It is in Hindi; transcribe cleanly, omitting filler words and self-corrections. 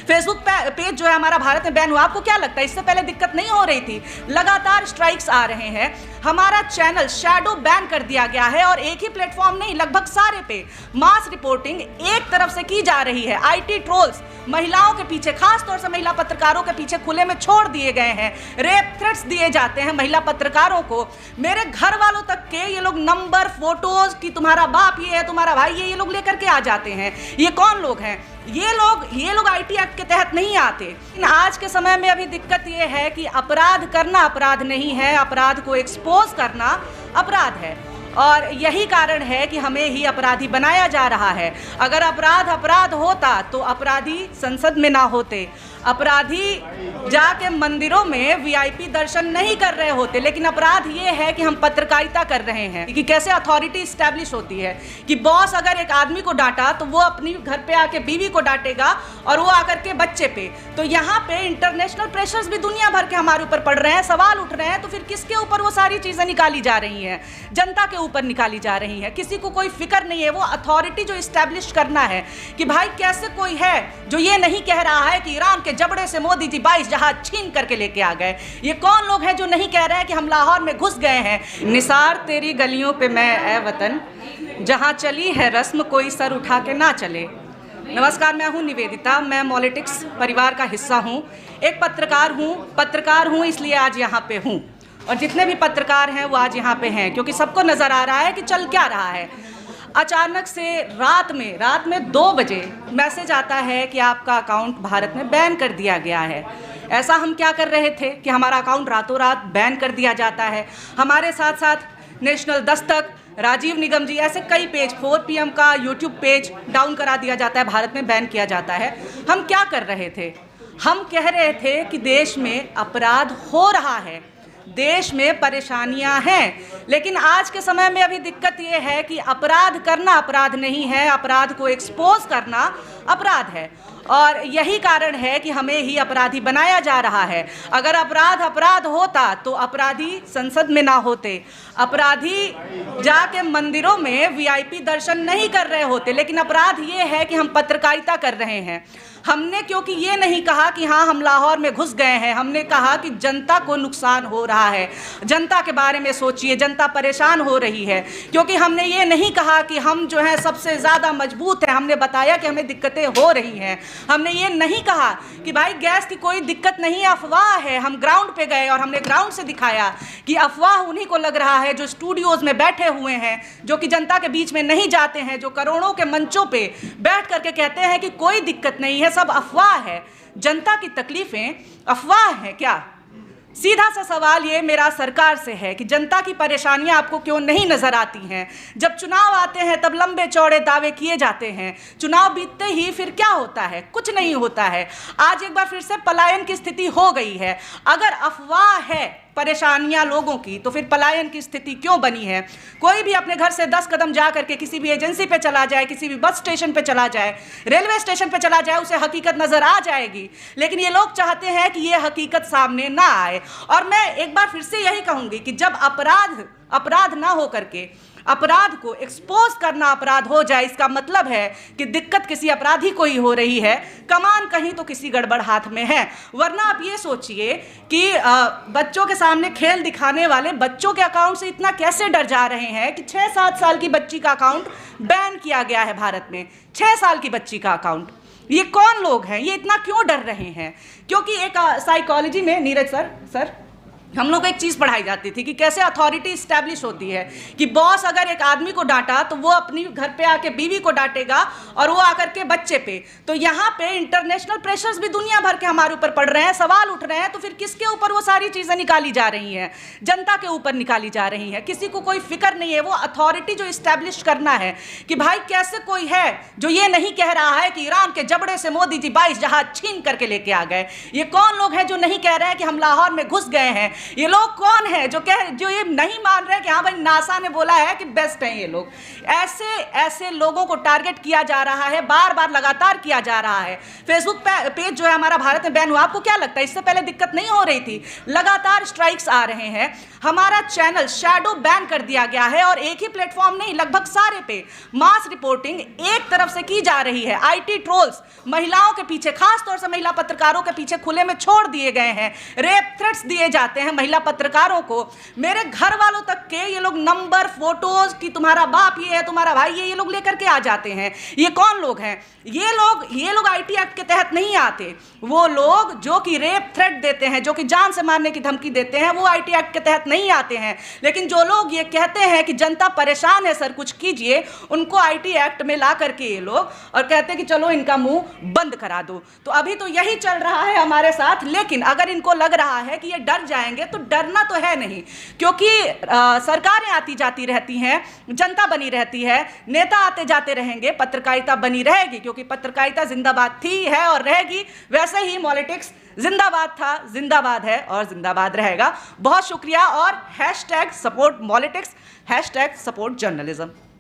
फेसबुक पेज जो है हमारा भारत में बैन हुआ। आपको क्या लगता है इससे पहले दिक्कत नहीं हो रही थी? लगातार स्ट्राइक्स आ रहे हैं, हमारा चैनल शैडो बैन कर दिया गया है और एक ही प्लेटफॉर्म नहीं, लगभग सारे पे मास रिपोर्टिंग एक तरफ से की जा रही है। आईटी ट्रोल्स महिलाओं के पीछे, खास तौर से महिला पत्रकारों के पीछे खुले में छोड़ दिए गए हैं। रेप थ्रेट्स दिए जाते हैं महिला पत्रकारों को। मेरे घर वालों तक के ये लोग नंबर, फोटोज कि तुम्हारा बाप ये है, तुम्हारा भाई ये लोग लेकर के आ जाते हैं। ये कौन लोग हैं? ये लोग आईटी एक्ट के तहत नहीं आते। लेकिन आज के समय में अभी दिक्कत ये है कि अपराध करना अपराध नहीं है, अपराध को एक्सपोज करना अपराध है और यही कारण है कि हमें ही अपराधी बनाया जा रहा है। अगर अपराध होता तो अपराधी संसद में ना होते, अपराधी जाके मंदिरों में वीआईपी दर्शन नहीं कर रहे होते। लेकिन अपराध ये है कि हम पत्रकारिता कर रहे हैं कि कैसे अथॉरिटी स्टैब्लिश होती है कि बॉस अगर एक आदमी को डांटा तो वो अपनी घर पे आके बीवी को डांटेगा और वो आकर के बच्चे पे। तो यहाँ पे इंटरनेशनल प्रेशर्स भी दुनिया भर के हमारे ऊपर पड़ रहे हैं, सवाल उठ रहे हैं। तो फिर किसके ऊपर वो सारी चीजें निकाली जा रही हैं? जनता के ऊपर निकाली जा रही है। किसी को कोई फिक्र नहीं है। वो अथॉरिटी जो इस्टेब्लिश करना है कि भाई कैसे कोई है जो ये नहीं कह रहा है कि ईरान के जबड़े से मोदी जी 22 जहाज छीन करके लेके आ गए। ये कौन लोग हैं जो नहीं कह रहे हैं कि हम लाहौर में घुस गए हैं? निसार तेरी गलियों पे मैं ए वतन, जहां चली है रस्म कोई सर उठा के ना चले। नमस्कार, मैं हूं निवेदिता, मैं पॉलिटिक्स परिवार का हिस्सा हूं, एक पत्रकार हूं इसलिए आज यहाँ पे हूं। और जितने भी पत्रकार हैं वो आज यहाँ पे हैं क्योंकि सबको नजर आ रहा है कि चल क्या रहा है। अचानक से रात में 2 बजे मैसेज आता है कि आपका अकाउंट भारत में बैन कर दिया गया है। ऐसा हम क्या कर रहे थे कि हमारा अकाउंट रातों रात बैन कर दिया जाता है? हमारे साथ साथ नेशनल दस्तक, राजीव निगम जी, ऐसे कई पेज, 4 PM का यूट्यूब पेज डाउन करा दिया जाता है, भारत में बैन किया जाता है। हम क्या कर रहे थे? हम कह रहे थे कि देश में अपराध हो रहा है, देश में परेशानियां हैं। लेकिन आज के समय में अभी दिक्कत ये है कि अपराध करना अपराध नहीं है, अपराध को एक्सपोज करना अपराध है और यही कारण है कि हमें ही अपराधी बनाया जा रहा है। अगर अपराध होता तो अपराधी संसद में ना होते, अपराधी जाके मंदिरों में वीआईपी दर्शन नहीं कर रहे होते। लेकिन अपराध ये है कि हम पत्रकारिता कर रहे हैं। हमने क्योंकि ये नहीं कहा कि हाँ हम लाहौर में घुस गए हैं, हमने कहा कि जनता को नुकसान हो रहा है, जनता के बारे में सोचिए, जनता परेशान हो रही है। क्योंकि हमने ये नहीं कहा कि हम जो है सबसे ज़्यादा मजबूत हैं, हमने बताया कि हमें दिक्कतें हो रही हैं। हमने ये नहीं कहा कि भाई गैस की कोई दिक्कत नहीं, अफवाह है। हम ग्राउंड पे गए और हमने ग्राउंड से दिखाया कि अफवाह उन्हीं को लग रहा है जो स्टूडियोज़ में बैठे हुए हैं, जो कि जनता के बीच में नहीं जाते हैं, जो करोड़ों के मंचों पे बैठ करके कहते हैं कि कोई दिक्कत नहीं है, सब अफवाह है। जनता की तकलीफें अफवाह हैं क्या? सीधा सा सवाल ये मेरा सरकार से है कि जनता की परेशानियां आपको क्यों नहीं नजर आती हैं? जब चुनाव आते हैं तब लंबे चौड़े दावे किए जाते हैं, चुनाव बीतते ही फिर क्या होता है? कुछ नहीं होता है। आज एक बार फिर से पलायन की स्थिति हो गई है। अगर अफवाह है परेशानियां लोगों की तो फिर पलायन की स्थिति क्यों बनी है? कोई भी अपने घर से 10 कदम जा करके किसी भी एजेंसी पे चला जाए, किसी भी बस स्टेशन पे चला जाए, रेलवे स्टेशन पे चला जाए, उसे हकीकत नजर आ जाएगी। लेकिन ये लोग चाहते हैं कि ये हकीकत सामने ना आए। और मैं एक बार फिर से यही कहूंगी कि जब अपराध ना हो करके अपराध को एक्सपोज करना अपराध हो जाए, इसका मतलब है कि दिक्कत किसी अपराधी को ही हो रही है, कमान कहीं तो किसी गड़बड़ हाथ में है। वरना आप ये सोचिए कि बच्चों के सामने खेल दिखाने वाले बच्चों के अकाउंट से इतना कैसे डर जा रहे हैं कि 6-7 साल की बच्ची का अकाउंट बैन किया गया है भारत में। 6 साल की बच्ची का अकाउंट। ये कौन लोग हैं? ये इतना क्यों डर रहे हैं? क्योंकि एक साइकोलॉजी में, नीरज सर हम लोग को एक चीज़ पढ़ाई जाती थी कि कैसे अथॉरिटी इस्टेब्लिश होती है कि बॉस अगर एक आदमी को डांटा तो वो अपनी घर पे आके बीवी को डांटेगा और वो आकर के बच्चे पे। तो यहाँ पे इंटरनेशनल प्रेशर्स भी दुनिया भर के हमारे ऊपर पड़ रहे हैं, सवाल उठ रहे हैं। तो फिर किसके ऊपर वो सारी चीज़ें निकाली जा रही हैं? जनता के ऊपर निकाली जा रही हैं। किसी को कोई फिक्र नहीं है। वो अथॉरिटी जो इस्टेब्लिश करना है कि भाई कैसे कोई है जो ये नहीं कह रहा है कि ईरान के जबड़े से मोदी जी 22 जहाज छीन करके लेके आ गए। ये कौन लोग हैं जो नहीं कह रहे हैं कि हम लाहौर में घुस गए हैं? ये लोग कौन है जो ये नहीं मान रहे कि हाँ भाई नासा ने बोला है कि बेस्ट हैं ये लोग। ऐसे लोगों को टारगेट किया जा रहा है, बार बार लगातार किया जा रहा है। फेसबुक पेज जो है हमारा भारत में बैन हुआ, आपको क्या लगता है इससे पहले दिक्कत नहीं हो रही थी? लगातार स्ट्राइक्स आ रहे हैं। हमारा चैनल शैडो बैन कर दिया गया है और एक ही प्लेटफॉर्म नहीं, लगभग सारे पे मास रिपोर्टिंग एक तरफ से की जा रही है। आईटी ट्रोल्स महिलाओं के पीछे, खास तौर से महिला पत्रकारों के पीछे खुले में छोड़ दिए गए हैं। रेप थ्रेट्स दिए जाते हैं महिला पत्रकारों को। मेरे घर वालों तक के ये लोग नंबर, फोटोज कि तुम्हारा बाप ये है, तुम्हारा भाई ये लोग लेकर के आ जाते हैं। ये कौन लोग हैं? ये लोग आईटी एक्ट के तहत नहीं आते। वो लोग जो कि रेप थ्रेट देते हैं, जो कि जान से मारने की धमकी देते हैं, वो आईटी एक्ट के तहत नहीं आते हैं। लेकिन जो लोग ये कहते हैं कि जनता परेशान है सर कुछ कीजिए, उनको आईटी एक्ट में ला करके ये लोग और कहते हैं कि चलो इनका मुंह बंद करा दो। तो अभी तो यही चल रहा है हमारे साथ। लेकिन अगर इनको लग रहा है कि ये डर जाएंगे, तो डरना तो है नहीं, क्योंकि सरकारें आती जाती रहती हैं, जनता बनी रहती है, नेता आते जाते रहेंगे, पत्रकारिता बनी रहेगी, क्योंकि पत्रकारिता जिंदाबाद थी, है और रहेगी। वैसे ही पॉलिटिक्स जिंदाबाद था, जिंदाबाद है और जिंदाबाद रहेगा। बहुत शुक्रिया। और #सपोर्ट पॉलिटिक्स, #सपोर्ट जर्नलिज्म।